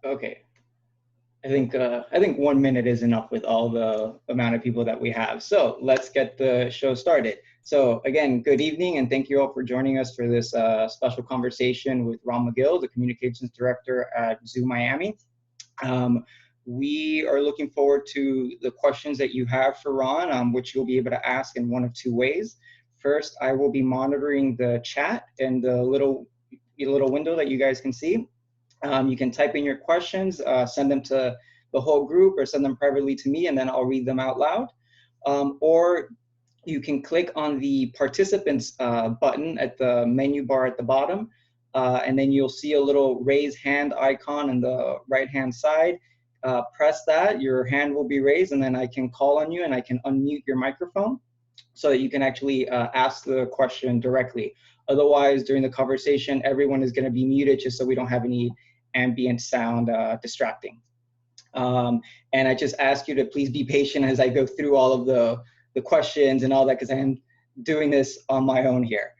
Okay. I think 1 minute is enough with all the amount of people that we have. So let's get the show started. So again, good evening, and thank you all for joining us for this special conversation with Ron Magill, the Communications Director at Zoo Miami. Um, we are looking forward to the questions that you have for Ron, which you'll be able to ask in one of two ways. First, I will be monitoring the chat and the little window that you guys can see. You can type in your questions, send them to the whole group or send them privately to me, and then I'll read them out loud. Or you can click on the participants button at the menu bar at the bottom, and then you'll see a little raise hand icon on the right-hand side. Press that, your hand will be raised, and then I can call on you and I can unmute your microphone so that you can actually ask the question directly. Otherwise, during the conversation, everyone is going to be muted just so we don't have any ambient sound distracting. And I just ask you to please be patient as I go through all of the questions and all that, because I'm doing this on my own here.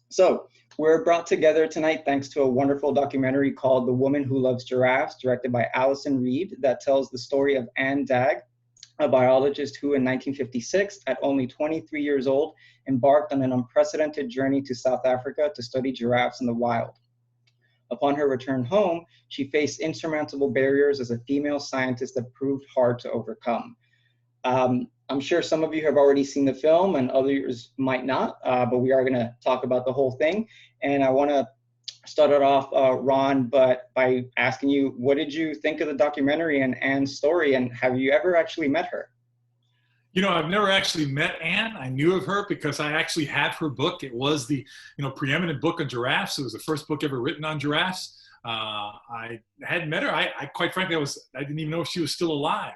So we're brought together tonight thanks to a wonderful documentary called The Woman Who Loves Giraffes, directed by Allison Reed, that tells the story of Anne Dagg, a biologist who in 1956, at only 23 years old, embarked on an unprecedented journey to South Africa to study giraffes in the wild. Upon her return home, she faced insurmountable barriers as a female scientist that proved hard to overcome. I'm sure some of you have already seen the film and others might not, but we are going to talk about the whole thing. And I want to start it off, Ron, but by asking you, what did you think of the documentary and Anne's story, and have you ever actually met her? You know, I've never actually met Anne. I knew of her because I actually had her book. It was the, preeminent book on giraffes. It was the first book ever written on giraffes. I hadn't met her. I quite frankly, I didn't even know if she was still alive.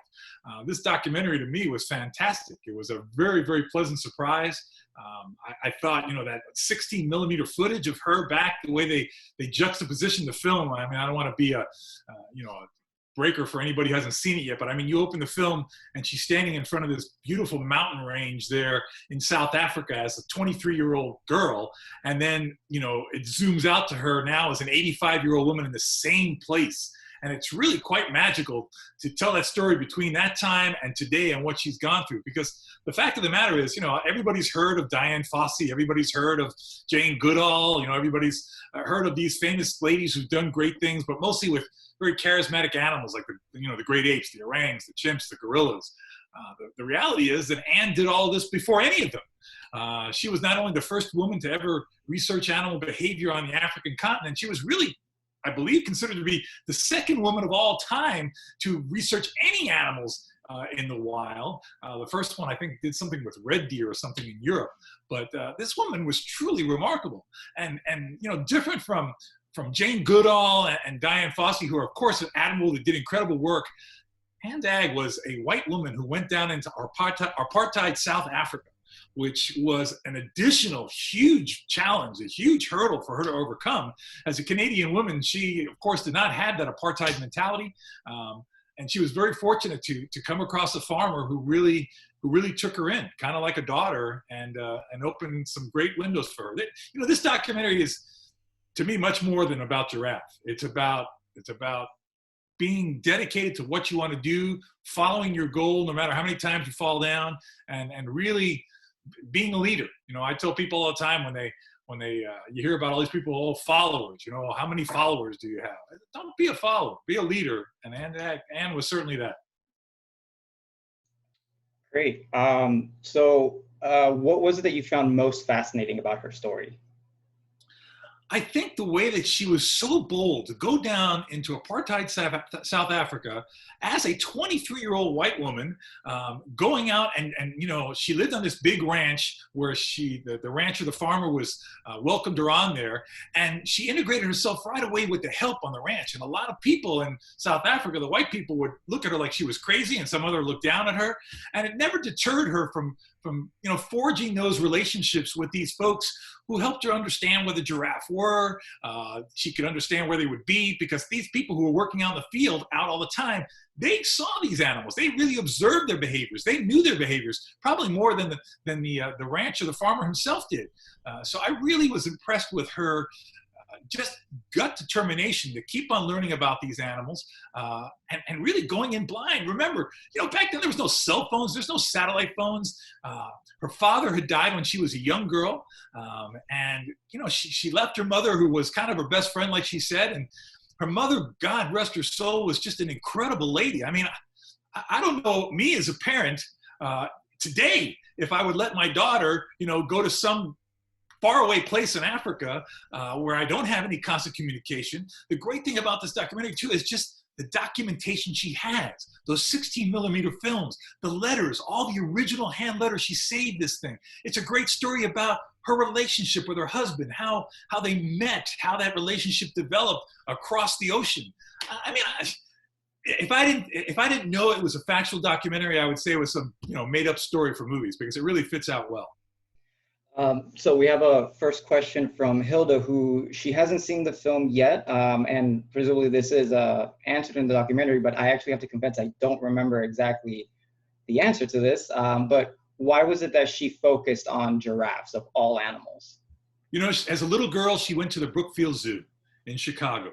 This documentary to me was fantastic. It was a very, very pleasant surprise. I thought, that 16 millimeter footage of her back, the way they juxtaposition the film. I mean, I don't want to be a breaker for anybody who hasn't seen it yet, but I mean, you open the film and she's standing in front of this beautiful mountain range there in South Africa as a 23-year-old girl. And then, it zooms out to her now as an 85-year-old woman in the same place. And it's really quite magical to tell that story between that time and today and what she's gone through. Because the fact of the matter is, everybody's heard of Diane Fossey, everybody's heard of Jane Goodall, everybody's heard of these famous ladies who've done great things, but mostly with very charismatic animals like the great apes, the orangs, the chimps, the gorillas. The reality is that Anne did all of this before any of them. She was not only the first woman to ever research animal behavior on the African continent, she was really, I believe, considered to be the second woman of all time to research any animals in the wild. The first one, I think, did something with red deer or something in Europe. But this woman was truly remarkable and different from Jane Goodall and Diane Fossey, who are, of course, an animal that did incredible work. Anne Dagg was a white woman who went down into apartheid South Africa, which was an additional huge challenge, a huge hurdle for her to overcome. As a Canadian woman, she, of course, did not have that apartheid mentality. And she was very fortunate to come across a farmer who really took her in, kind of like a daughter, and opened some great windows for her. This documentary is, to me, much more than about giraffe. It's about being dedicated to what you want to do, following your goal, no matter how many times you fall down, and really being a leader. I tell people all the time when you hear about all these people, followers, how many followers do you have? Don't be a follower, be a leader. And Anne was certainly that. Great. So what was it that you found most fascinating about her story? I think the way that she was so bold to go down into apartheid South Africa as a 23-year-old white woman, going out and she lived on this big ranch where the rancher, the farmer, was welcomed her on there, and she integrated herself right away with the help on the ranch. And a lot of people in South Africa, the white people, would look at her like she was crazy, and some other looked down at her, and it never deterred her from forging those relationships with these folks who helped her understand where the giraffe were. She could understand where they would be, because these people who were working out in the field out all the time, they saw these animals. They really observed their behaviors. They knew their behaviors, probably more than the rancher, the farmer himself did. So I really was impressed with her just gut determination to keep on learning about these animals and really going in blind. Remember, back then there was no cell phones, there's no satellite phones. Her father had died when she was a young girl, and she left her mother, who was kind of her best friend, like she said, and her mother, God rest her soul, was just an incredible lady. I mean, I don't know, me as a parent today, if I would let my daughter, go to some faraway place in Africa where I don't have any constant communication. The great thing about this documentary too is just the documentation she has, those 16mm films, the letters, all the original hand letters. She saved this thing. It's a great story about her relationship with her husband, how they met, how that relationship developed across the ocean. I mean, if I didn't know it was a factual documentary, I would say it was some made up story for movies, because it really fits out well. So we have a first question from Hilda, who she hasn't seen the film yet, and presumably this is answered in the documentary, but I actually have to confess I don't remember exactly the answer to this. But why was it that she focused on giraffes of all animals? As a little girl, she went to the Brookfield Zoo in Chicago.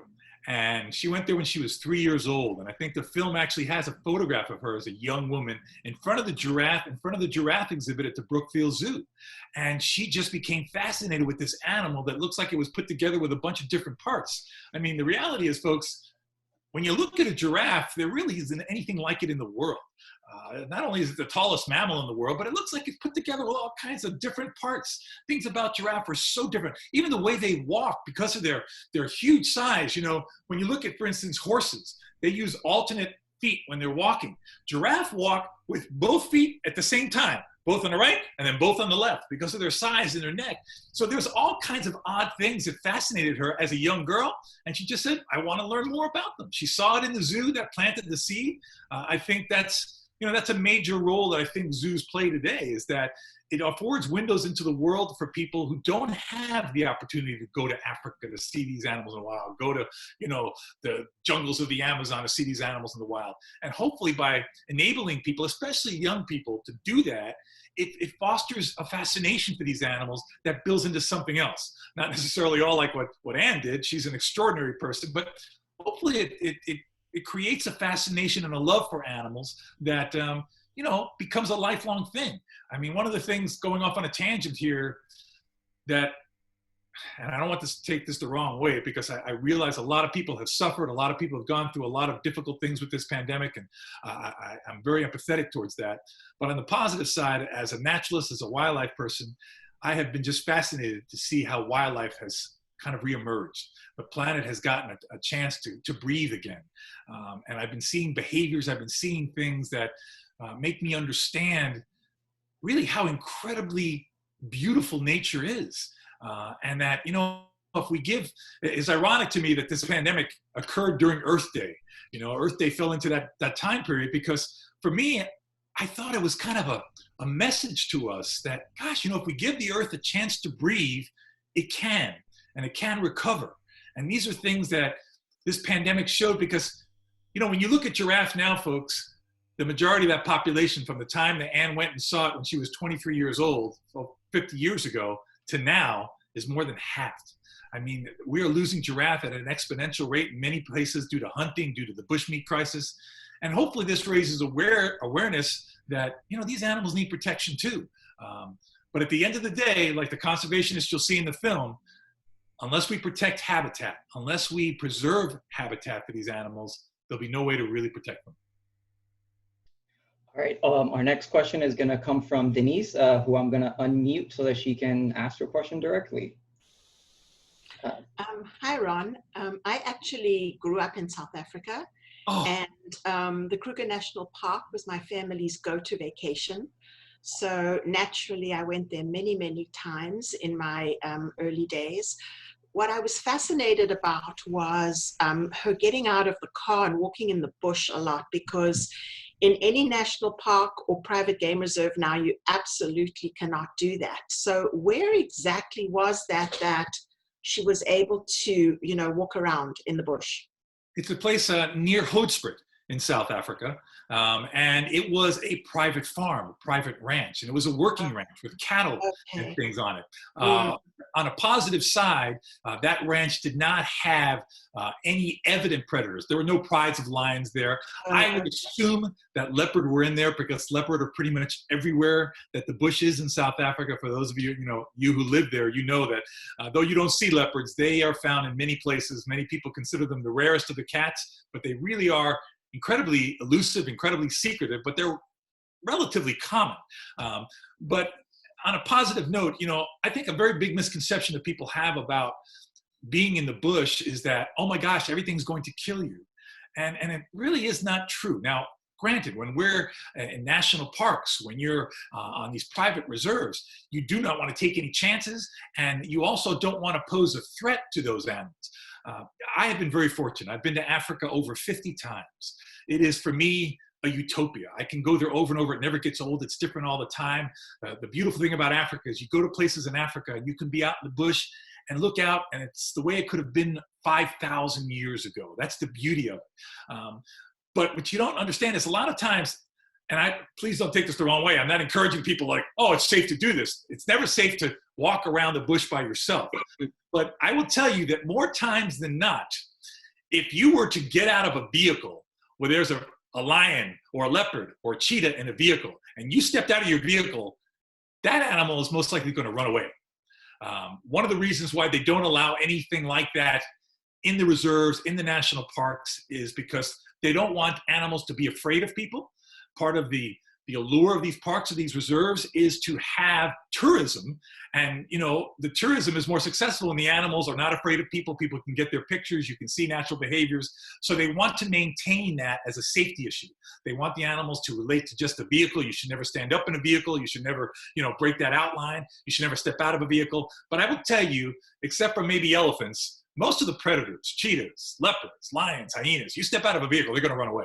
And she went there when she was 3 years old. And I think the film actually has a photograph of her as a young woman in front of the giraffe exhibit at the Brookfield Zoo. And she just became fascinated with this animal that looks like it was put together with a bunch of different parts. I mean, the reality is, folks, when you look at a giraffe, there really isn't anything like it in the world. Not only is it the tallest mammal in the world, but it looks like it's put together with all kinds of different parts. Things about giraffe are so different. Even the way they walk, because of their huge size. When you look at, for instance, horses, they use alternate feet when they're walking. Giraffe walk with both feet at the same time, both on the right and then both on the left, because of their size and their neck. So there's all kinds of odd things that fascinated her as a young girl. And she just said, I want to learn more about them. She saw it in the zoo that planted the seed. I think that's a major role that I think zoos play today, is that it affords windows into the world for people who don't have the opportunity to go to Africa to see these animals in the wild, go to, the jungles of the Amazon to see these animals in the wild. And hopefully by enabling people, especially young people, to do that, it fosters a fascination for these animals that builds into something else. Not necessarily all like what Anne did. She's an extraordinary person, but hopefully it creates a fascination and a love for animals that, becomes a lifelong thing. I mean, one of the things, going off on a tangent here, and I don't want to take this the wrong way, because I realize a lot of people have suffered, a lot of people have gone through a lot of difficult things with this pandemic, and I'm very empathetic towards that. But on the positive side, as a naturalist, as a wildlife person, I have been just fascinated to see how wildlife has kind of reemerged. The planet has gotten a chance to breathe again. And I've been seeing behaviors, I've been seeing things that make me understand really how incredibly beautiful nature is. And that, if we give, it's ironic to me that this pandemic occurred during Earth Day. Earth Day fell into that time period, because for me, I thought it was kind of a message to us that, gosh, if we give the earth a chance to breathe, it can, and it can recover. And these are things that this pandemic showed, because, when you look at giraffe now, folks, the majority of that population, from the time that Anne went and saw it when she was 23 years old, 50 years ago, to now, is more than halved. I mean, we are losing giraffe at an exponential rate in many places due to hunting, due to the bushmeat crisis. And hopefully this raises awareness that, these animals need protection too. But at the end of the day, like the conservationists you'll see in the film, unless we protect habitat, unless we preserve habitat for these animals, there'll be no way to really protect them. All right, our next question is gonna come from Denise, who I'm gonna unmute so that she can ask her question directly. Hi, Ron. I actually grew up in South Africa, and the Kruger National Park was my family's go-to vacation. So naturally, I went there many, many times in my early days. What I was fascinated about was her getting out of the car and walking in the bush a lot, because in any national park or private game reserve now, you absolutely cannot do that. So where exactly was that she was able to, walk around in the bush? It's a place near Hoedspruit in South Africa, and it was a private farm, a private ranch, and it was a working ranch with cattle and Okay. things on it. Mm. On a positive side, that ranch did not have any evident predators. There were no prides of lions there. I would assume that leopard were in there because leopard are pretty much everywhere that the bush is in South Africa. For those of you, you who live there, you know that though you don't see leopards, they are found in many places. Many people consider them the rarest of the cats, but they really are incredibly elusive, incredibly secretive, but they're relatively common. But on a positive note, I think a very big misconception that people have about being in the bush is that, oh my gosh, everything's going to kill you. And it really is not true. Now, granted, when we're in national parks, when you're on these private reserves, you do not want to take any chances, and you also don't want to pose a threat to those animals. I have been very fortunate. I've been to Africa over 50 times. It is, for me, a utopia. I can go there over and over. It never gets old. It's different all the time. The beautiful thing about Africa is you go to places in Africa, you can be out in the bush and look out, and it's the way it could have been 5,000 years ago. That's the beauty of it. But what you don't understand is a lot of times, and please don't take this the wrong way, I'm not encouraging people like, oh, it's safe to do this. It's never safe to walk around the bush by yourself. But I will tell you that more times than not, if you were to get out of a vehicle where there's a lion or a leopard or a cheetah in a vehicle, and you stepped out of your vehicle, that animal is most likely going to run away. One of the reasons why they don't allow anything like that in the reserves, in the national parks, is because they don't want animals to be afraid of people. Part of the allure of these parks, of these reserves, is to have tourism. And, the tourism is more successful when the animals are not afraid of people. People can get their pictures. You can see natural behaviors. So they want to maintain that as a safety issue. They want the animals to relate to just a vehicle. You should never stand up in a vehicle. You should never, break that outline. You should never step out of a vehicle. But I will tell you, except for maybe elephants, most of the predators, cheetahs, leopards, lions, hyenas, you step out of a vehicle, they're going to run away.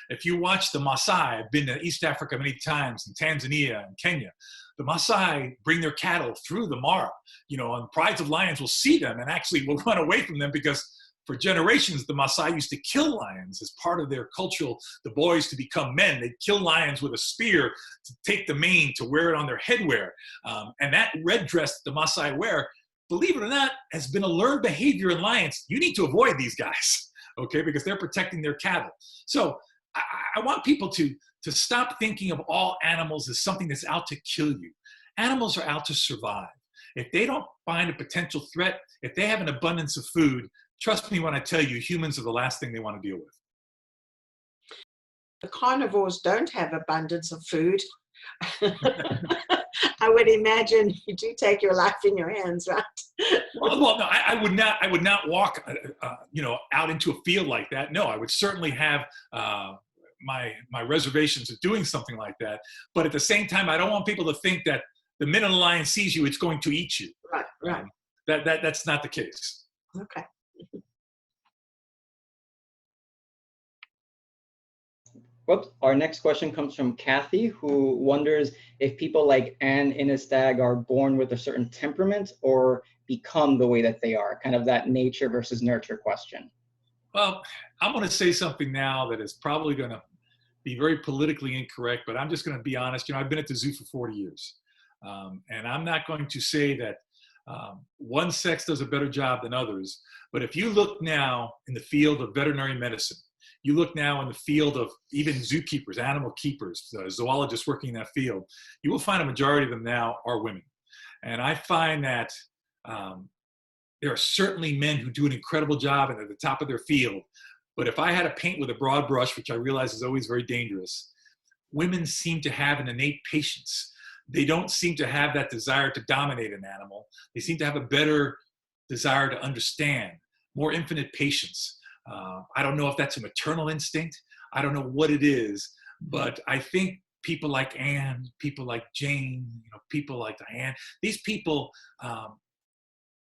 If you watch the Maasai, I've been to East Africa many times, in Tanzania and Kenya, the Maasai bring their cattle through the Mara, and prides of lions will see them and actually will run away from them because for generations, the Maasai used to kill lions as part of their cultural, the boys to become men. They'd kill lions with a spear to take the mane, to wear it on their headwear. And that red dress that the Maasai wear, believe it or not, has been a learned behavior in lions. You need to avoid these guys, okay, because they're protecting their cattle. So I want people to stop thinking of all animals as something that's out to kill you. Animals are out to survive. If they don't find a potential threat, if they have an abundance of food, trust me when I tell you, humans are the last thing they want to deal with. The carnivores don't have abundance of food. I would imagine you do take your life in your hands, right? Well, no, I would not walk, out into a field like that. No, I would certainly have my reservations of doing something like that. But at the same time, I don't want people to think that the minute a lion sees you, it's going to eat you. Right. That's not the case. Okay. Whoops. Our next question comes from Kathy, who wonders if people like Anne Dagg are born with a certain temperament or become the way that they are, kind of that nature versus nurture question. Well, I'm going to say something now that is probably going to be very politically incorrect, but I'm just going to be honest. I've been at the zoo for 40 years, and I'm not going to say that one sex does a better job than others. But if you look now in the field of veterinary medicine, you look now in the field of even zookeepers, animal keepers, zoologists working in that field, you will find a majority of them now are women. And I find that there are certainly men who do an incredible job and at the top of their field. But if I had to paint with a broad brush, which I realize is always very dangerous, women seem to have an innate patience. They don't seem to have that desire to dominate an animal. They seem to have a better desire to understand, more infinite patience. I don't know if that's a maternal instinct. I don't know what it is, but I think people like Anne, people like Jane, people like Diane, these people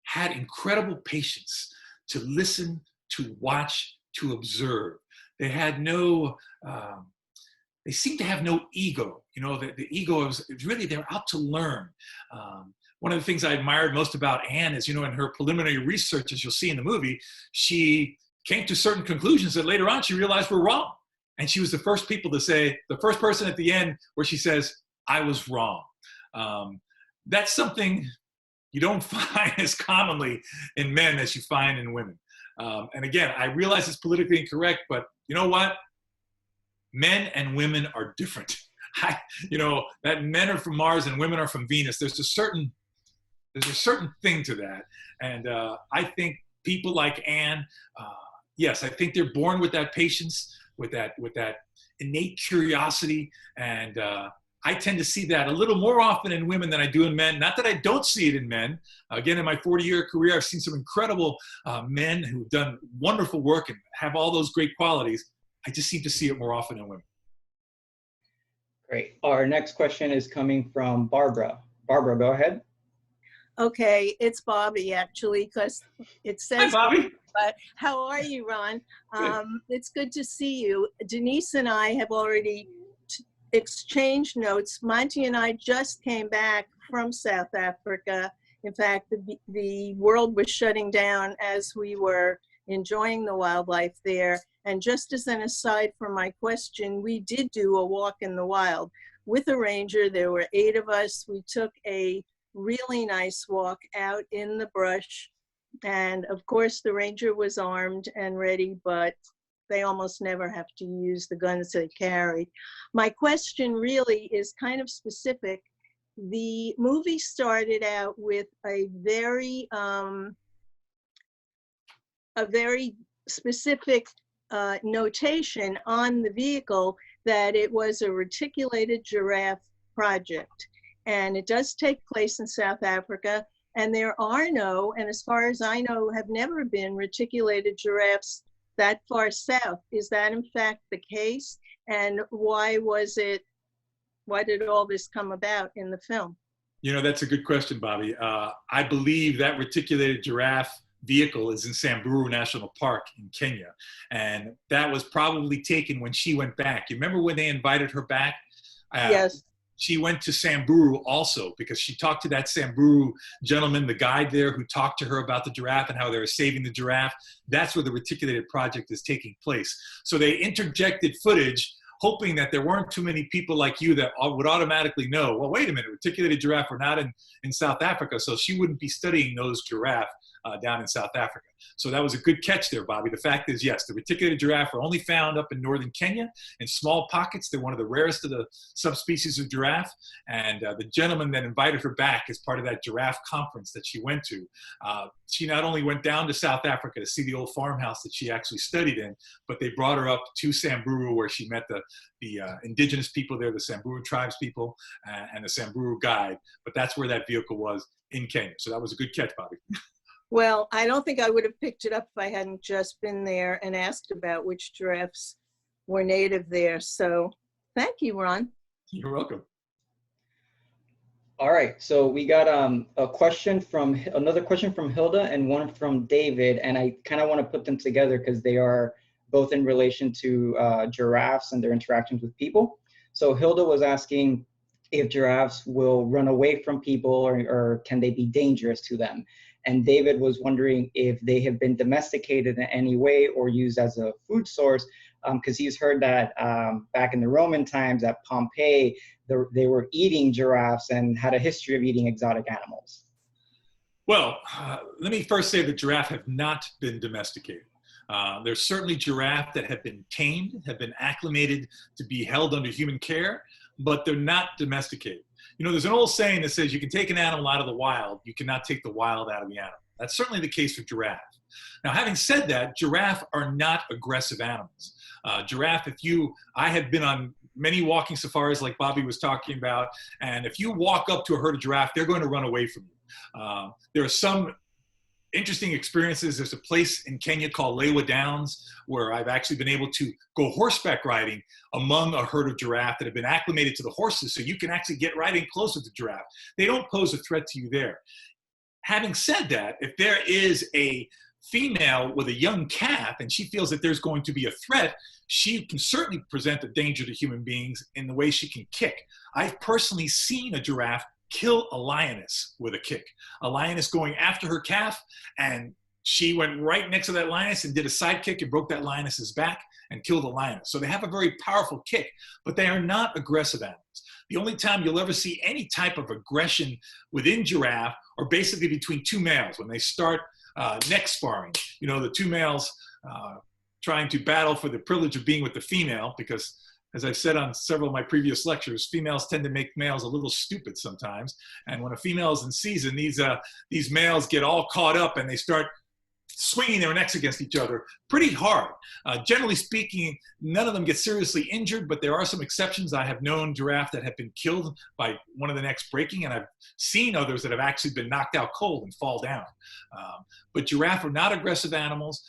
had incredible patience to listen, to watch, to observe. They had no, they seem to have no ego. The ego is really, they're out to learn. One of the things I admired most about Anne is, in her preliminary research, as you'll see in the movie, she came to certain conclusions that later on she realized were wrong. And she was the first person at the end where she says, I was wrong. That's something you don't find as commonly in men as you find in women. And again, I realize it's politically incorrect, but you know what? Men and women are different. That men are from Mars and women are from Venus. There's a certain thing to that. And I think people like Anne, yes, I think they're born with that patience, with that innate curiosity. And I tend to see that a little more often in women than I do in men. Not that I don't see it in men. Again, in my 40-year career, I've seen some incredible men who've done wonderful work and have all those great qualities. I just seem to see it more often in women. Great. Our next question is coming from Barbara. Barbara, go ahead. Okay, it's Bobby actually, because it says. Hi, Bobby. But how are you, Ron? It's good to see you. Denise and I have already exchanged notes. Monty and I just came back from South Africa. In fact, the world was shutting down as we were enjoying the wildlife there. And just as an aside from my question, we did do a walk in the wild with a ranger. There were 8 of us. We took a really nice walk out in the brush. And of course, the ranger was armed and ready, but they almost never have to use the guns they carry. My question really is kind of specific. The movie started out with a very specific notation on the vehicle that it was a reticulated giraffe project. And it does take place in South Africa. And there are no, and as far as I know, have never been reticulated giraffes that far south. Is that in fact the case? And why did all this come about in the film? That's a good question, Bobby. I believe that reticulated giraffe vehicle is in Samburu National Park in Kenya. And that was probably taken when she went back. You remember when they invited her back? Yes. She went to Samburu also because she talked to that Samburu gentleman, the guide there, who talked to her about the giraffe and how they were saving the giraffe. That's where the reticulated project is taking place. So they interjected footage hoping that there weren't too many people like you that would automatically know, well, wait a minute, reticulated giraffe, we're not in South Africa, so she wouldn't be studying those giraffe down in South Africa. So that was a good catch there, Bobby. The fact is, yes, the reticulated giraffe are only found up in northern Kenya in small pockets. They're one of the rarest of the subspecies of giraffe. And the gentleman that invited her back as part of that giraffe conference that she went to, she not only went down to South Africa to see the old farmhouse that she actually studied in, but they brought her up to Samburu where she met the indigenous people there, the Samburu tribes people, and the Samburu guide. But that's where that vehicle was in Kenya. So that was a good catch, Bobby. Well, I don't think I would have picked it up if I hadn't just been there and asked about which giraffes were native there. So thank you, Ron. You're welcome. All right, so we got another question from Hilda and one from David, and I kind of want to put them together because they are both in relation to giraffes and their interactions with people. So Hilda was asking if giraffes will run away from people or can they be dangerous to them? And David was wondering if they have been domesticated in any way or used as a food source, because he's heard that back in the Roman times at Pompeii, they were eating giraffes and had a history of eating exotic animals. Well, let me first say that giraffe have not been domesticated. There's certainly giraffe that have been tamed, have been acclimated to be held under human care, but they're not domesticated. There's an old saying that says you can take an animal out of the wild, you cannot take the wild out of the animal. That's certainly the case for giraffe. Now, having said that, giraffe are not aggressive animals. Giraffe, I have been on many walking safaris like Bobby was talking about, and if you walk up to a herd of giraffe, they're going to run away from you. There are some interesting experiences. There's a place in Kenya called Lewa Downs where I've actually been able to go horseback riding among a herd of giraffe that have been acclimated to the horses, so you can actually get right in close with the giraffe. They don't pose a threat to you there. Having said that, if there is a female with a young calf and she feels that there's going to be a threat, she can certainly present a danger to human beings in the way she can kick. I've personally seen a giraffe kill a lioness with a kick. A lioness going after her calf, and she went right next to that lioness and did a side kick and broke that lioness's back and killed the lioness. So they have a very powerful kick, but they are not aggressive animals. The only time you'll ever see any type of aggression within giraffe are basically between two males when they start neck sparring. You know, the two males trying to battle for the privilege of being with the female, because as I've said on several of my previous lectures, females tend to make males a little stupid sometimes. And when a female is in season, these males get all caught up and they start swinging their necks against each other pretty hard. Generally speaking, none of them get seriously injured, but there are some exceptions. I have known giraffe that have been killed by one of the necks breaking, and I've seen others that have actually been knocked out cold and fall down. But giraffe are not aggressive animals.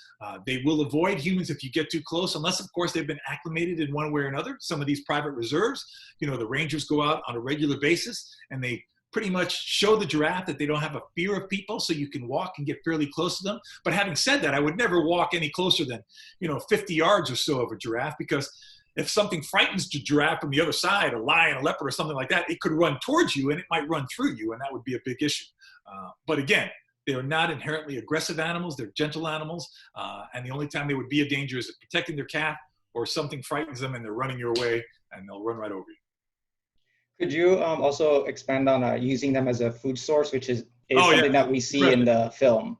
They will avoid humans if you get too close, unless, of course, they've been acclimated in one way or another. Some of these private reserves, you know, the rangers go out on a regular basis and they pretty much show the giraffe that they don't have a fear of people, so you can walk and get fairly close to them. But having said that, I would never walk any closer than, 50 yards or so of a giraffe, because if something frightens the giraffe from the other side, a lion, a leopard, or something like that, it could run towards you and it might run through you, and that would be a big issue. But again, they are not inherently aggressive animals. They're gentle animals, and the only time they would be a danger is protecting their calf, or something frightens them and they're running your way and they'll run right over you. Could you also expand on using them as a food source, which is something that we see in the film?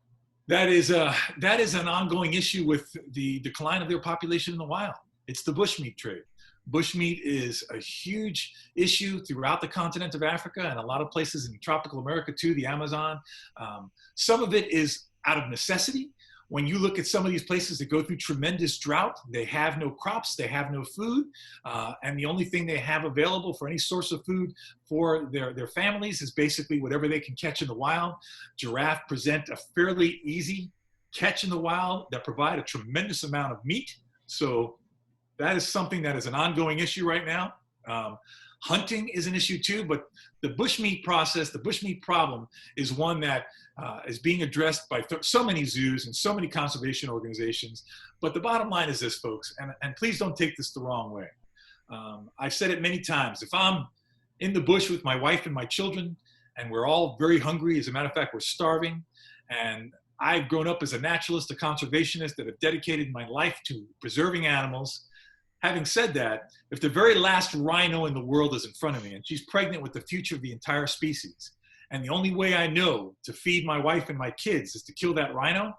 That is an ongoing issue with the decline of their population in the wild. It's the bushmeat trade. Bushmeat is a huge issue throughout the continent of Africa and a lot of places in tropical America too, the Amazon. Some of it is out of necessity. When you look at some of these places that go through tremendous drought, they have no crops, they have no food, and the only thing they have available for any source of food for their families is basically whatever they can catch in the wild. Giraffe present a fairly easy catch in the wild that provide a tremendous amount of meat. So that is something that is an ongoing issue right now. Hunting is an issue too, but the bushmeat process, the bushmeat problem is one that is being addressed by so many zoos and so many conservation organizations. But the bottom line is this, folks, and please don't take this the wrong way. I've said it many times. If I'm in the bush with my wife and my children, and we're all very hungry, as a matter of fact, we're starving, and I've grown up as a naturalist, a conservationist that have dedicated my life to preserving animals. Having said that, if the very last rhino in the world is in front of me and she's pregnant with the future of the entire species, and the only way I know to feed my wife and my kids is to kill that rhino,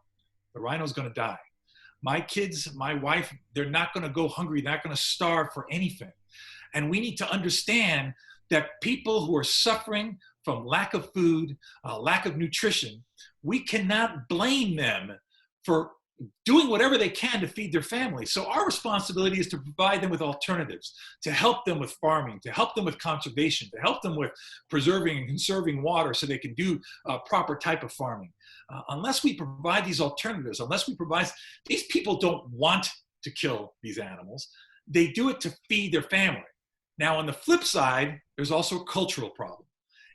the rhino's going to die. My kids, my wife, they're not going to go hungry. They're not going to starve for anything. And we need to understand that people who are suffering from lack of food, lack of nutrition, we cannot blame them for doing whatever they can to feed their family. So our responsibility is to provide them with alternatives, to help them with farming, to help them with conservation, to help them with preserving and conserving water so they can do a proper type of farming. Unless we provide these alternatives, unless we provide, these people don't want to kill these animals. They do it to feed their family. Now, on the flip side, there's also a cultural problem.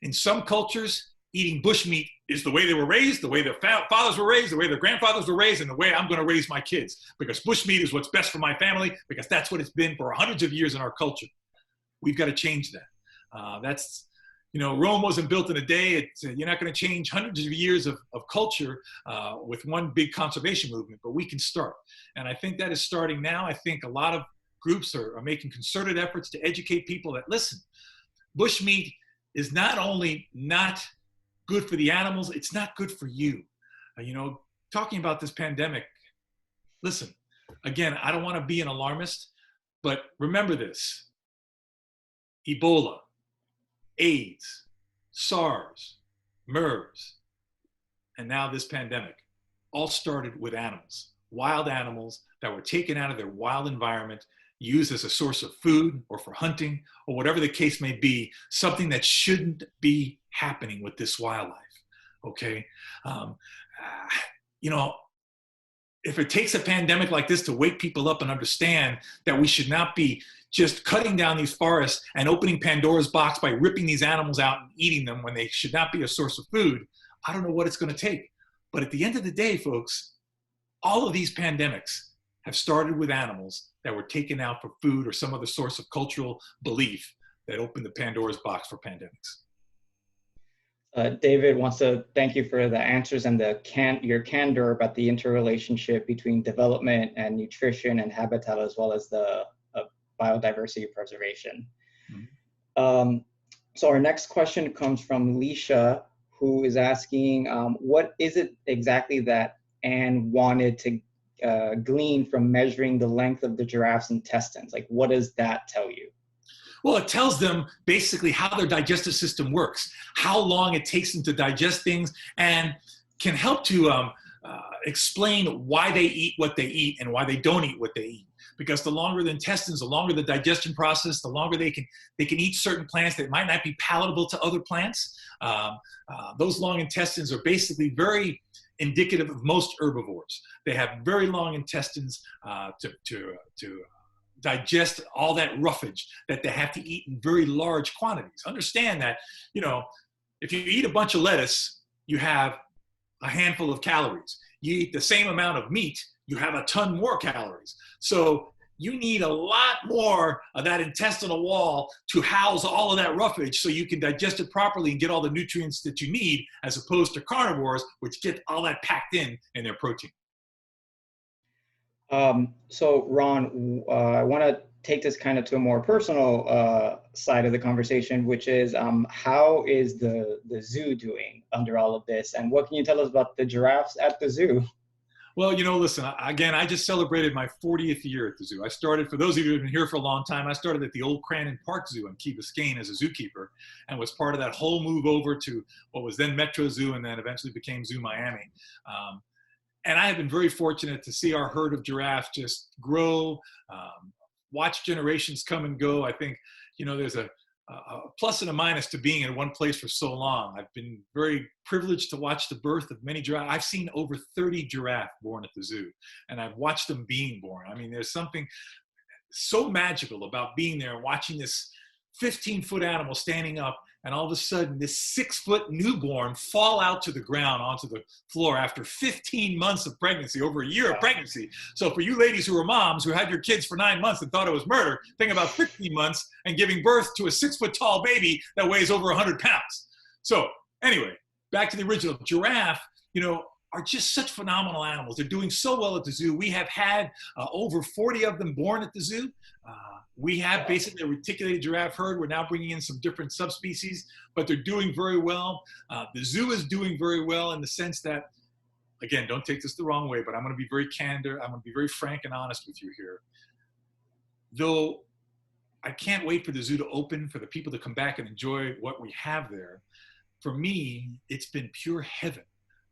In some cultures, eating bushmeat is the way they were raised, the way their fathers were raised, the way their grandfathers were raised, and the way I'm going to raise my kids. Because bushmeat is what's best for my family, because that's what it's been for hundreds of years in our culture. We've got to change that. Rome wasn't built in a day. You're not going to change hundreds of years of culture with one big conservation movement, but we can start. And I think that is starting now. I think a lot of groups are making concerted efforts to educate people that, listen, bushmeat is not only not good for the animals, it's not good for you. Talking about this pandemic, listen, again, I don't want to be an alarmist, but remember this: Ebola, AIDS, SARS, MERS, and now this pandemic all started with animals, wild animals that were taken out of their wild environment, used as a source of food or for hunting or whatever the case may be, something that shouldn't be happening with this wildlife, okay? If it takes a pandemic like this to wake people up and understand that we should not be just cutting down these forests and opening Pandora's box by ripping these animals out and eating them when they should not be a source of food, I don't know what it's going to take. But at the end of the day, folks, all of these pandemics have started with animals that were taken out for food or some other source of cultural belief that opened the Pandora's box for pandemics. David wants to thank you for the answers and your candor about the interrelationship between development and nutrition and habitat, as well as the biodiversity preservation. So our next question comes from Leisha, who is asking, what is it exactly that Anne wanted to glean from measuring the length of the giraffe's intestines? Like, what does that tell you? Well, it tells them basically how their digestive system works, how long it takes them to digest things, and can help to explain why they eat what they eat and why they don't eat what they eat. Because the longer the intestines, the longer the digestion process, the longer they can eat certain plants that might not be palatable to other plants. Those long intestines are basically very indicative of most herbivores. They have very long intestines to digest all that roughage that they have to eat in very large quantities. Understand that, you know, if you eat a bunch of lettuce, you have a handful of calories. You eat the same amount of meat, you have a ton more calories. So you need a lot more of that intestinal wall to house all of that roughage so you can digest it properly and get all the nutrients that you need, as opposed to carnivores, which get all that packed in their protein. So Ron, I want to take this kind of to a more personal side of the conversation, which is how is the zoo doing under all of this? And what can you tell us about the giraffes at the zoo? Well, you know, listen, again, I just celebrated my 40th year at the zoo. I started, for those of you who have been here for a long time, I started at the old Crandon Park Zoo in Key Biscayne as a zookeeper, and was part of that whole move over to what was then Metro Zoo and then eventually became Zoo Miami. And I have been very fortunate to see our herd of giraffe just grow, watch generations come and go. I think, you know, there's a plus and a minus to being in one place for so long. I've been very privileged to watch the birth of many giraffes. I've seen over 30 giraffe born at the zoo, and I've watched them being born. I mean, there's something so magical about being there and watching this 15-foot animal standing up, and all of a sudden this 6-foot newborn fall out to the ground onto the floor after 15 months of pregnancy, over a year of pregnancy. So for you ladies who are moms who had your kids for 9 months and thought it was murder, think about 15 months and giving birth to a 6-foot tall baby that weighs over 100 pounds. So anyway, back to the original. Giraffe, you know, are just such phenomenal animals. They're doing so well at the zoo. We have had over 40 of them born at the zoo. We have basically a reticulated giraffe herd. We're now bringing in some different subspecies, but they're doing very well. The zoo is doing very well in the sense that, again, don't take this the wrong way, but I'm going to be very candid. I'm going to be very frank and honest with you here. Though I can't wait for the zoo to open, for the people to come back and enjoy what we have there. For me, it's been pure heaven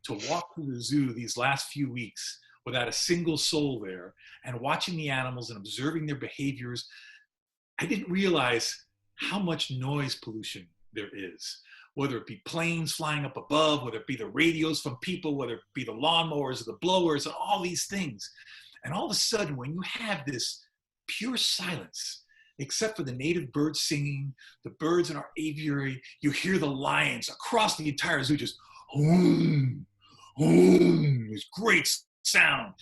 to walk through the zoo these last few weeks without a single soul there, and watching the animals and observing their behaviors. I didn't realize how much noise pollution there is, whether it be planes flying up above, whether it be the radios from people, whether it be the lawnmowers or the blowers, and all these things. And all of a sudden, when you have this pure silence, except for the native birds singing, the birds in our aviary, you hear the lions across the entire zoo just, this great sound.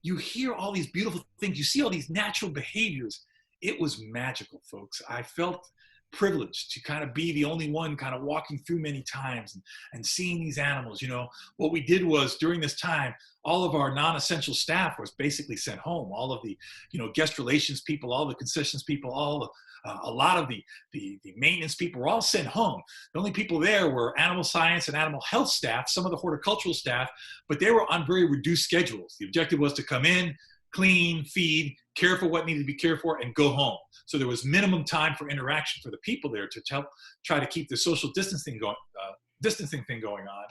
You hear all these beautiful things. You see all these natural behaviors. It was magical, folks. I felt privileged to kind of be the only one kind of walking through many times and seeing these animals. You know, what we did was during this time, all of our non-essential staff was basically sent home. All of the, you know, guest relations people, all the concessions people, all the, a lot of the maintenance people were all sent home. The only people there were animal science and animal health staff, some of the horticultural staff, but they were on very reduced schedules. The objective was to come in, clean, feed, care for what needed to be cared for, and go home. So there was minimum time for interaction for the people there to help try to keep the social distancing thing going on.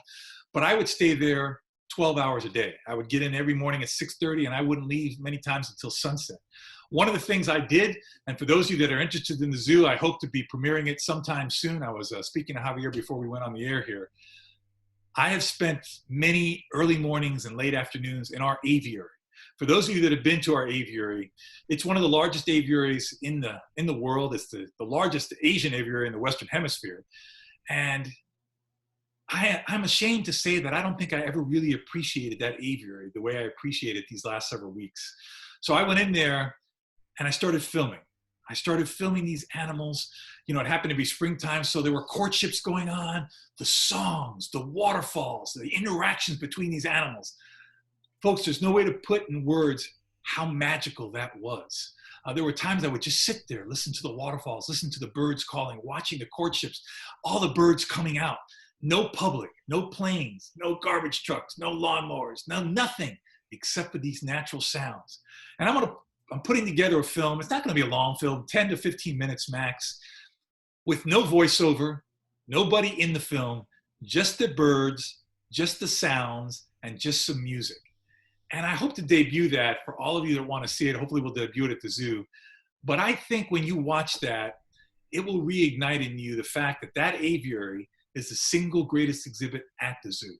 But I would stay there 12 hours a day. I would get in every morning at 6:30, and I wouldn't leave many times until sunset. One of the things I did, and for those of you that are interested in the zoo, I hope to be premiering it sometime soon. I was speaking to Javier before we went on the air here. I have spent many early mornings and late afternoons in our aviary. For those of you that have been to our aviary, it's one of the largest aviaries in the world. It's the largest Asian aviary in the Western Hemisphere. And I'm ashamed to say that I don't think I ever really appreciated that aviary the way I appreciated these last several weeks. So I went in there and I started filming. I started filming these animals. You know, it happened to be springtime, so there were courtships going on, the songs, the waterfalls, the interactions between these animals. Folks, there's no way to put in words how magical that was. There were times I would just sit there, listen to the waterfalls, listen to the birds calling, watching the courtships, all the birds coming out. No public, no planes, no garbage trucks, no lawnmowers, no nothing except for these natural sounds. And I'm putting together a film. It's not going to be a long film, 10 to 15 minutes max, with no voiceover, nobody in the film, just the birds, just the sounds, and just some music. And I hope to debut that for all of you that want to see it. Hopefully we'll debut it at the zoo. But I think when you watch that, it will reignite in you the fact that that aviary is the single greatest exhibit at the zoo.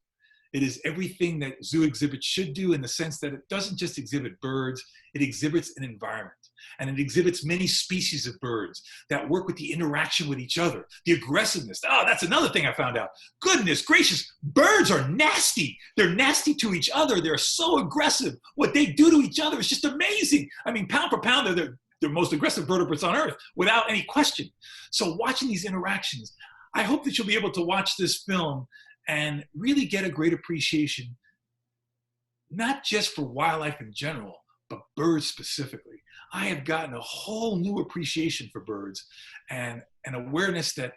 It is everything that zoo exhibits should do, in the sense that it doesn't just exhibit birds, it exhibits an environment. And it exhibits many species of birds that work with the interaction with each other, the aggressiveness. Oh, that's another thing I found out. Goodness gracious, birds are nasty. They're nasty to each other. They're so aggressive. What they do to each other is just amazing. I mean, pound for pound, they're the most aggressive vertebrates on Earth, without any question. So watching these interactions, I hope that you'll be able to watch this film and really get a great appreciation, not just for wildlife in general, but birds specifically. I have gotten a whole new appreciation for birds, and an awareness that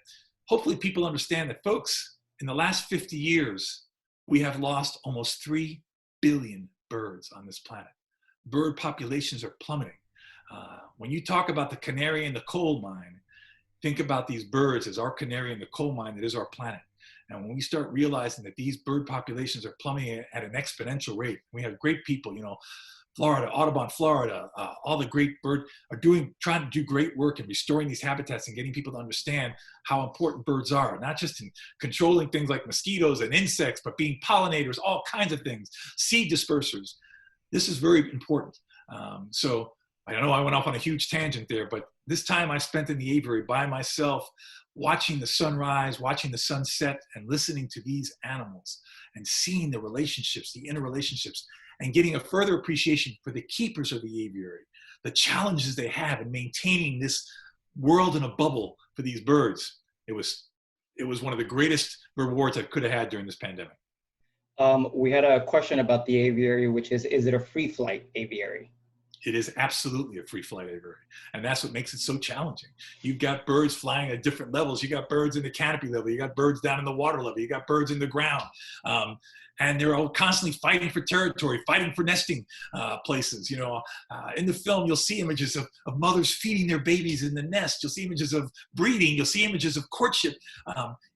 hopefully people understand that, folks, in the last 50 years, we have lost almost 3 billion birds on this planet. Bird populations are plummeting. When you talk about the canary in the coal mine, think about these birds as our canary in the coal mine that is our planet. And when we start realizing that these bird populations are plummeting at an exponential rate, we have great people, you know, Florida, Audubon, Florida, all the great bird are trying to do great work in restoring these habitats and getting people to understand how important birds are, not just in controlling things like mosquitoes and insects, but being pollinators, all kinds of things, seed dispersers. This is very important. So I know I went off on a huge tangent there, but this time I spent in the aviary by myself, watching the sunrise, watching the sunset, and listening to these animals and seeing the relationships, the interrelationships, and getting a further appreciation for the keepers of the aviary, the challenges they have in maintaining this world in a bubble for these birds. It was one of the greatest rewards I could have had during this pandemic. We had a question about the aviary, which is it a free flight aviary? It is absolutely a free flight aviary. And that's what makes it so challenging. You've got birds flying at different levels. You got birds in the canopy level. You got birds down in the water level. You got birds in the ground. And they're all constantly fighting for territory, fighting for nesting places. You know, in the film, you'll see images of mothers feeding their babies in the nest. You'll see images of breeding. You'll see images of courtship.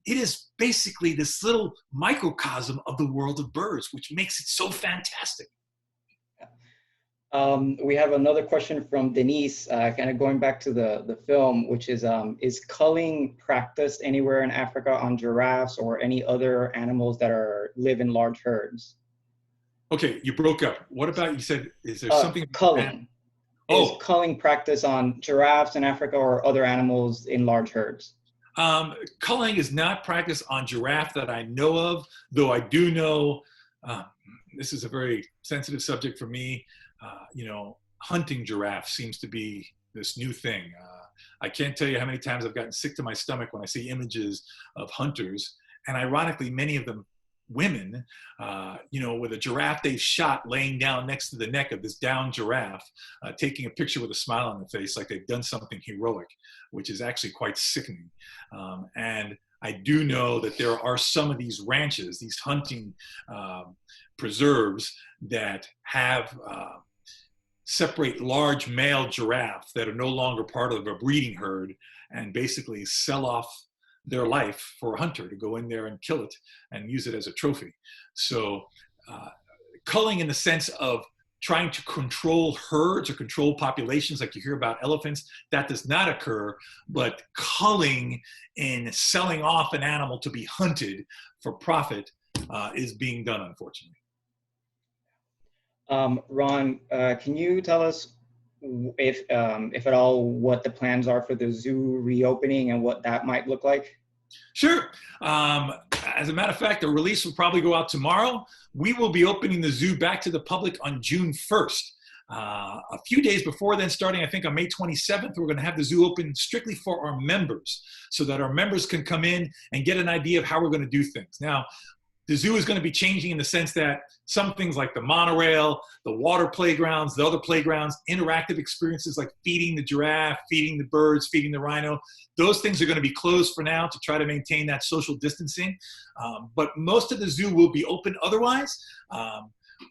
It is basically this little microcosm of the world of birds, which makes it so fantastic. We have another question from Denise, kind of going back to the film, which is culling practiced anywhere in Africa on giraffes or any other animals that live in large herds? Okay, you broke up. What about, you said, is there something? Culling. Is culling practice on giraffes in Africa or other animals in large herds? Culling is not practiced on giraffe that I know of, though I do know, this is a very sensitive subject for me. You know, hunting giraffe seems to be this new thing. I can't tell you how many times I've gotten sick to my stomach when I see images of hunters, and ironically, many of them women, you know, with a giraffe they've shot laying down next to the neck of this downed giraffe, taking a picture with a smile on their face like they've done something heroic, which is actually quite sickening. And I do know that there are some of these ranches, these hunting preserves that have separate large male giraffes that are no longer part of a breeding herd and basically sell off their life for a hunter to go in there and kill it and use it as a trophy. So culling in the sense of trying to control herds or control populations like you hear about elephants, that does not occur, but culling in selling off an animal to be hunted for profit is being done, unfortunately. Ron, can you tell us if at all, what the plans are for the zoo reopening and what that might look like? Sure. As a matter of fact, the release will probably go out tomorrow. We will be opening the zoo back to the public on June 1st. A few days before then, starting I think on May 27th, we're going to have the zoo open strictly for our members so that our members can come in and get an idea of how we're going to do things. Now, the zoo is going to be changing in the sense that some things like the monorail, the water playgrounds, the other playgrounds, interactive experiences like feeding the giraffe, feeding the birds, feeding the rhino, those things are going to be closed for now to try to maintain that social distancing. But most of the zoo will be open otherwise.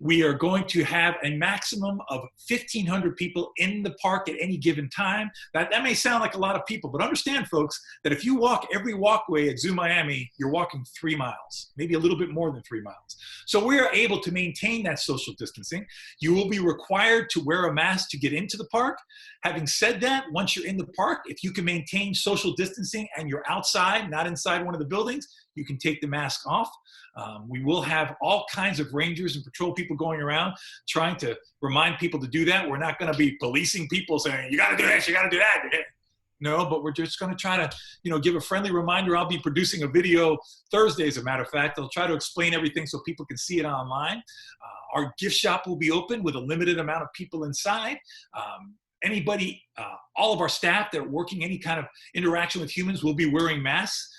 We are going to have a maximum of 1,500 people in the park at any given time. That may sound like a lot of people, but understand, folks, that if you walk every walkway at Zoo Miami, you're walking 3 miles, maybe a little bit more than 3 miles. So we are able to maintain that social distancing. You will be required to wear a mask to get into the park. Having said that, once you're in the park, if you can maintain social distancing and you're outside, not inside one of the buildings, you can take the mask off. We will have all kinds of rangers and patrol people going around trying to remind people to do that. We're not going to be policing people saying, you got to do this, you got to do that. No, but we're just going to try to, give a friendly reminder. I'll be producing a video Thursday, as a matter of fact. I'll try to explain everything so people can see it online. Our gift shop will be open with a limited amount of people inside. Anybody, all of our staff that are working any kind of interaction with humans will be wearing masks.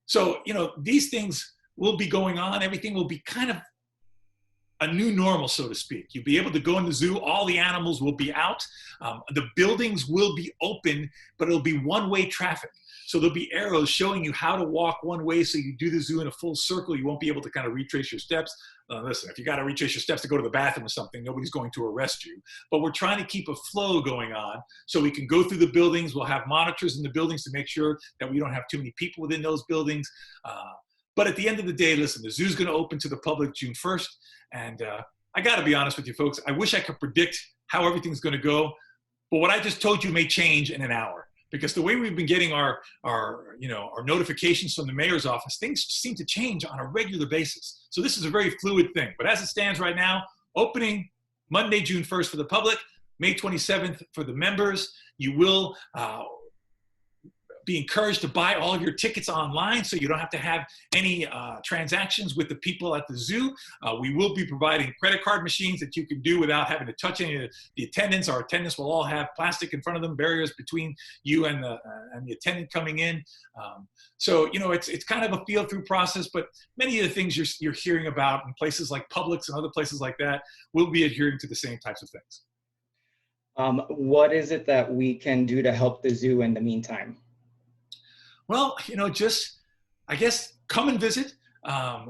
So, these things will be going on. Everything will be kind of a new normal, so to speak. You'll be able to go in the zoo. All the animals will be out. The buildings will be open, but it'll be one-way traffic. So there'll be arrows showing you how to walk one way. So you do the zoo in a full circle. You won't be able to kind of retrace your steps. Listen, if you got to retrace your steps to go to the bathroom or something, nobody's going to arrest you. But we're trying to keep a flow going on so we can go through the buildings. We'll have monitors in the buildings to make sure that we don't have too many people within those buildings. But at the end of the day, listen, the zoo's going to open to the public June 1st. And I got to be honest with you, folks. I wish I could predict how everything's going to go. But what I just told you may change in an hour. Because the way we've been getting our notifications from the mayor's office, things seem to change on a regular basis. So this is a very fluid thing. But as it stands right now, opening Monday, June 1st for the public, May 27th for the members. You will be encouraged to buy all of your tickets online so you don't have to have any transactions with the people at the zoo. We will be providing credit card machines that you can do without having to touch any of the attendants. Our attendants will all have plastic in front of them, barriers between you and the attendant coming in. So, it's kind of a feel-through process, but many of the things you're hearing about in places like Publix and other places like that will be adhering to the same types of things. What is it that we can do to help the zoo in the meantime? Well, I guess, come and visit.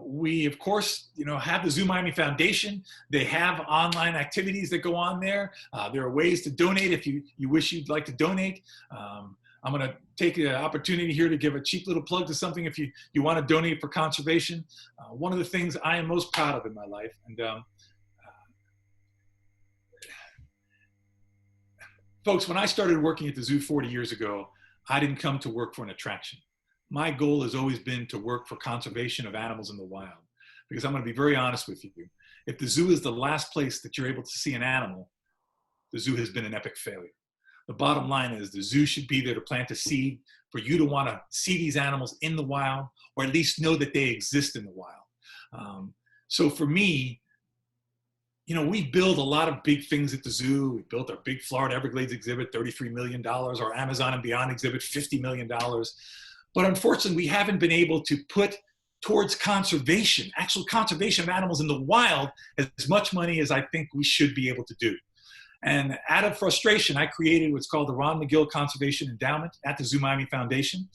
We, of course, have the Zoo Miami Foundation. They have online activities that go on there. There are ways to donate if you wish you'd like to donate. I'm going to take the opportunity here to give a cheap little plug to something if you want to donate for conservation. One of the things I am most proud of in my life, and folks, when I started working at the zoo 40 years ago, I didn't come to work for an attraction. My goal has always been to work for conservation of animals in the wild. Because I'm going to be very honest with you. If the zoo is the last place that you're able to see an animal, the zoo has been an epic failure. The bottom line is the zoo should be there to plant a seed for you to want to see these animals in the wild, or at least know that they exist in the wild. So for me, we build a lot of big things at the zoo. We built our big Florida Everglades exhibit, $33 million, our Amazon and Beyond exhibit, $50 million. But unfortunately, we haven't been able to put towards conservation, actual conservation of animals in the wild, as much money as I think we should be able to do. And out of frustration, I created what's called the Ron Magill Conservation Endowment at the Zoo Miami Foundation.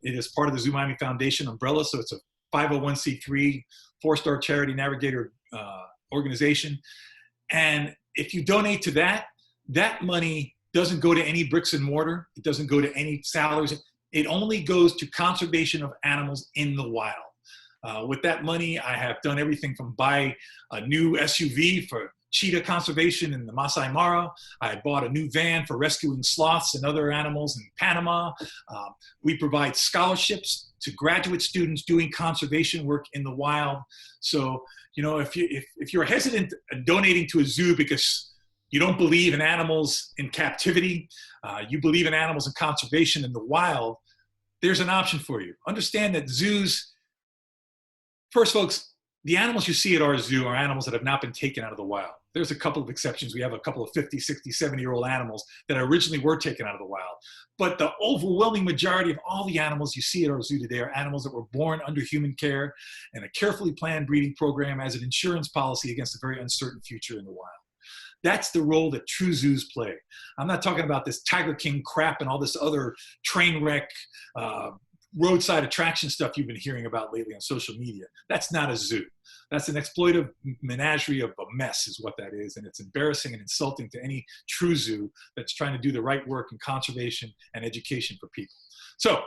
It is part of the Zoo Miami Foundation umbrella, so it's a 501c3, 4-star charity navigator organization. And if you donate to that, that money doesn't go to any bricks and mortar. It doesn't go to any salaries. It only goes to conservation of animals in the wild. With that money, I have done everything from buy a new SUV for cheetah conservation in the Masai Mara. I bought a new van for rescuing sloths and other animals in Panama. We provide scholarships to graduate students doing conservation work in the wild. So, if you're hesitant in donating to a zoo because you don't believe in animals in captivity, you believe in animals in conservation in the wild, there's an option for you. Understand that zoos, first folks, the animals you see at our zoo are animals that have not been taken out of the wild. There's a couple of exceptions. We have a couple of 50, 60, 70-year-old animals that originally were taken out of the wild. But the overwhelming majority of all the animals you see at our zoo today are animals that were born under human care and a carefully planned breeding program as an insurance policy against a very uncertain future in the wild. That's the role that true zoos play. I'm not talking about this Tiger King crap and all this other train wreck, roadside attraction stuff you've been hearing about lately on social media. That's not a zoo. That's an exploitive menagerie of a mess is what that is. And it's embarrassing and insulting to any true zoo that's trying to do the right work in conservation and education for people. So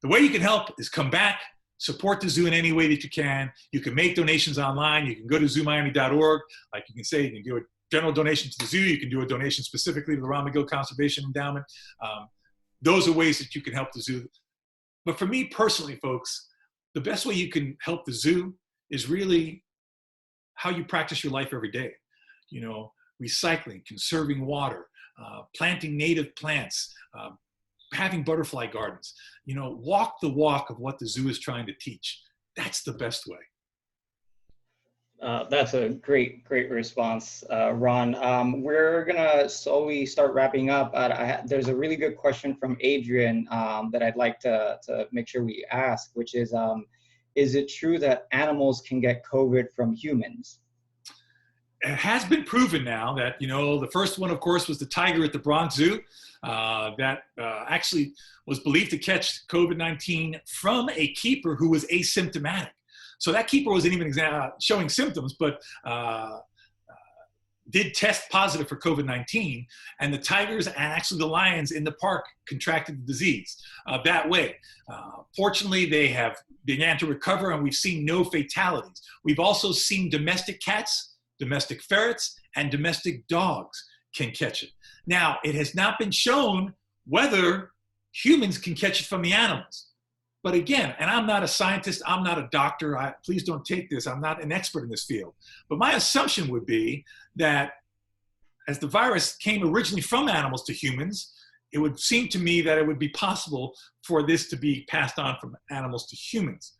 the way you can help is come back, support the zoo in any way that you can. You can make donations online. You can go to zoomiami.org. Like you can say, you can do a general donation to the zoo. You can do a donation specifically to the Ron Magill Conservation Endowment. Those are ways that you can help the zoo. But for me personally, folks, the best way you can help the zoo is really how you practice your life every day. You know, recycling, conserving water, planting native plants, having butterfly gardens. You know, walk the walk of what the zoo is trying to teach. That's the best way. That's a great response, Ron. We're gonna slowly start wrapping up. There's a really good question from Adrian that I'd like to make sure we ask, which is it true that animals can get COVID from humans? It has been proven now that, you know, the first one, of course, was the tiger at the Bronx Zoo that actually was believed to catch COVID-19 from a keeper who was asymptomatic. So that keeper wasn't even showing symptoms, but did test positive for COVID-19. And the tigers and actually the lions in the park contracted the disease that way. Fortunately, they have began to recover and we've seen no fatalities. We've also seen domestic cats, domestic ferrets, and domestic dogs can catch it. Now, it has not been shown whether humans can catch it from the animals. But again, and I'm not a scientist, I'm not a doctor, please don't take this, I'm not an expert in this field. But my assumption would be that as the virus came originally from animals to humans, it would seem to me that it would be possible for this to be passed on from animals to humans.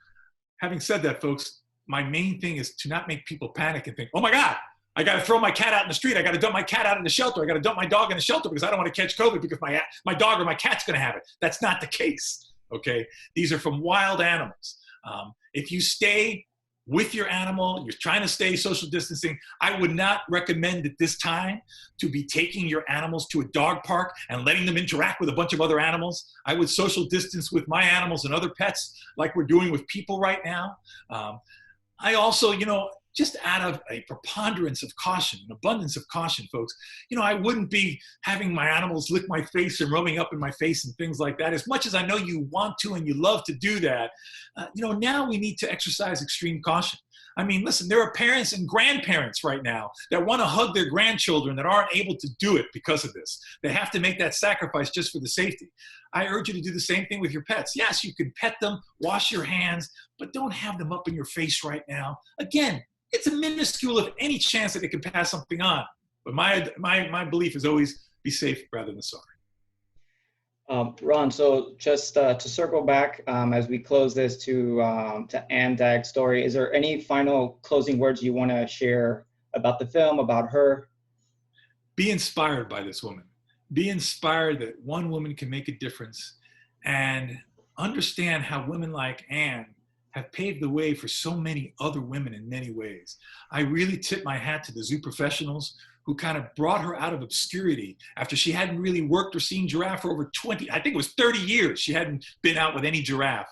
Having said that, folks, my main thing is to not make people panic and think, oh my God, I got to throw my cat out in the street. I got to dump my cat out in the shelter. I got to dump my dog in the shelter because I don't want to catch COVID because my dog or my cat's going to have it. That's not the case. Okay, these are from wild animals. If you stay with your animal, you're trying to stay social distancing, I would not recommend at this time to be taking your animals to a dog park and letting them interact with a bunch of other animals. I would social distance with my animals and other pets like we're doing with people right now. I also, you know, just out of a preponderance of caution, an abundance of caution, folks, you know, I wouldn't be having my animals lick my face and rubbing up in my face and things like that. As much as I know you want to and you love to do that, you know, now we need to exercise extreme caution. I mean, listen, there are parents and grandparents right now that want to hug their grandchildren that aren't able to do it because of this. They have to make that sacrifice just for the safety. I urge you to do the same thing with your pets. Yes, you can pet them, wash your hands, but don't have them up in your face right now. Again, it's a minuscule, if any, chance that it could pass something on. But my belief is always be safe rather than sorry. Ron, so just to circle back as we close this to Anne Dagg's story, is there any final closing words you want to share about the film, about her? Be inspired by this woman. Be inspired that one woman can make a difference, and understand how women like Anne have paved the way for so many other women in many ways. I really tip my hat to the zoo professionals who kind of brought her out of obscurity after she hadn't really worked or seen giraffe for over 20, I think it was 30 years. She hadn't been out with any giraffe.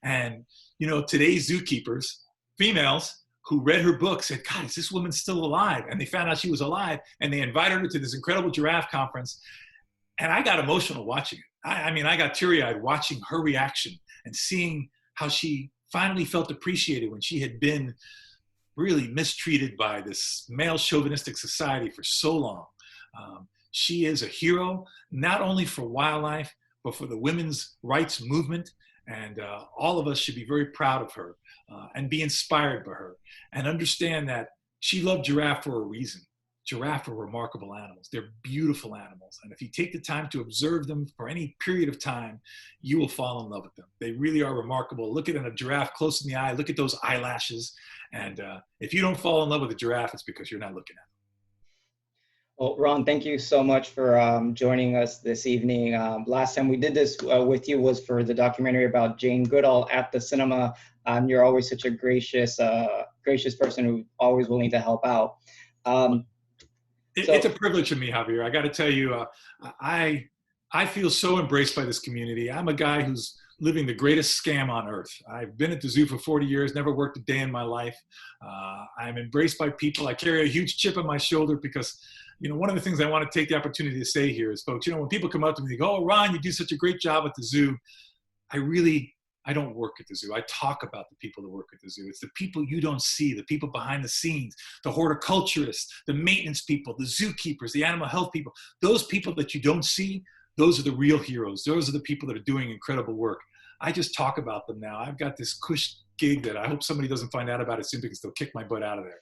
And, you know, today's zookeepers, females who read her book said, God, is this woman still alive? And they found out she was alive and they invited her to this incredible giraffe conference. And I got emotional watching it. I mean, I got teary-eyed watching her reaction and seeing how she finally felt appreciated when she had been really mistreated by this male chauvinistic society for so long. She is a hero, not only for wildlife, but for the women's rights movement. And all of us should be very proud of her and be inspired by her and understand that she loved giraffe for a reason. Giraffe are remarkable animals. They're beautiful animals. And if you take the time to observe them for any period of time, you will fall in love with them. They really are remarkable. Look at a giraffe close in the eye. Look at those eyelashes. And if you don't fall in love with a giraffe, it's because you're not looking at them. Well, Ron, thank you so much for joining us this evening. Last time we did this with you was for the documentary about Jane Goodall at the cinema. You're always such a gracious person who's always willing to help out. It's a privilege to me, Javier. I got to tell you, I feel so embraced by this community. I'm a guy who's living the greatest scam on earth. I've been at the zoo for 40 years, never worked a day in my life. I'm embraced by people. I carry a huge chip on my shoulder because, one of the things I want to take the opportunity to say here is, folks, when people come up to me, they go, "Oh, Ron, you do such a great job at the zoo." I don't work at the zoo. I talk about the people that work at the zoo. It's the people you don't see, the people behind the scenes, the horticulturists, the maintenance people, the zookeepers, the animal health people. Those people that you don't see, those are the real heroes. Those are the people that are doing incredible work. I just talk about them now. I've got this cush gig that I hope somebody doesn't find out about it soon because they'll kick my butt out of there.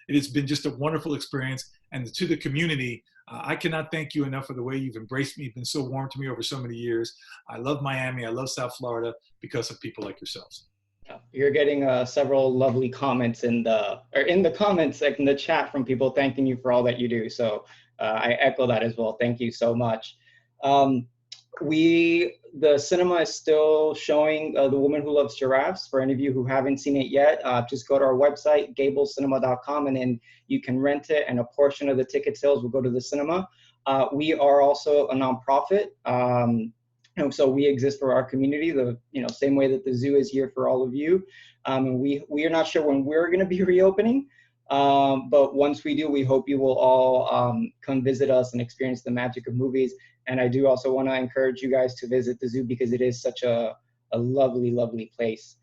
It has been just a wonderful experience. And to the community, I cannot thank you enough for the way you've embraced me. You've been so warm to me over so many years. I love Miami. I love South Florida because of people like yourselves. You're getting several lovely comments in the comments, like in the chat, from people thanking you for all that you do. So I echo that as well. Thank you so much. The cinema is still showing The Woman Who Loves Giraffes. For any of you who haven't seen it yet, just go to our website, gablescinema.com, and then you can rent it, and a portion of the ticket sales will go to the cinema. We are also a nonprofit, so we exist for our community, the same way that the zoo is here for all of you. We are not sure when we're going to be reopening, but once we do, we hope you will all come visit us and experience the magic of movies. And I do also want to encourage you guys to visit the zoo because it is such a lovely, lovely place.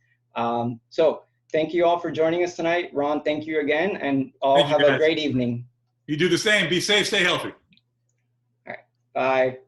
So thank you all for joining us tonight. Ron, thank you again, and all have a great evening. You do the same. Be safe, stay healthy. All right, bye.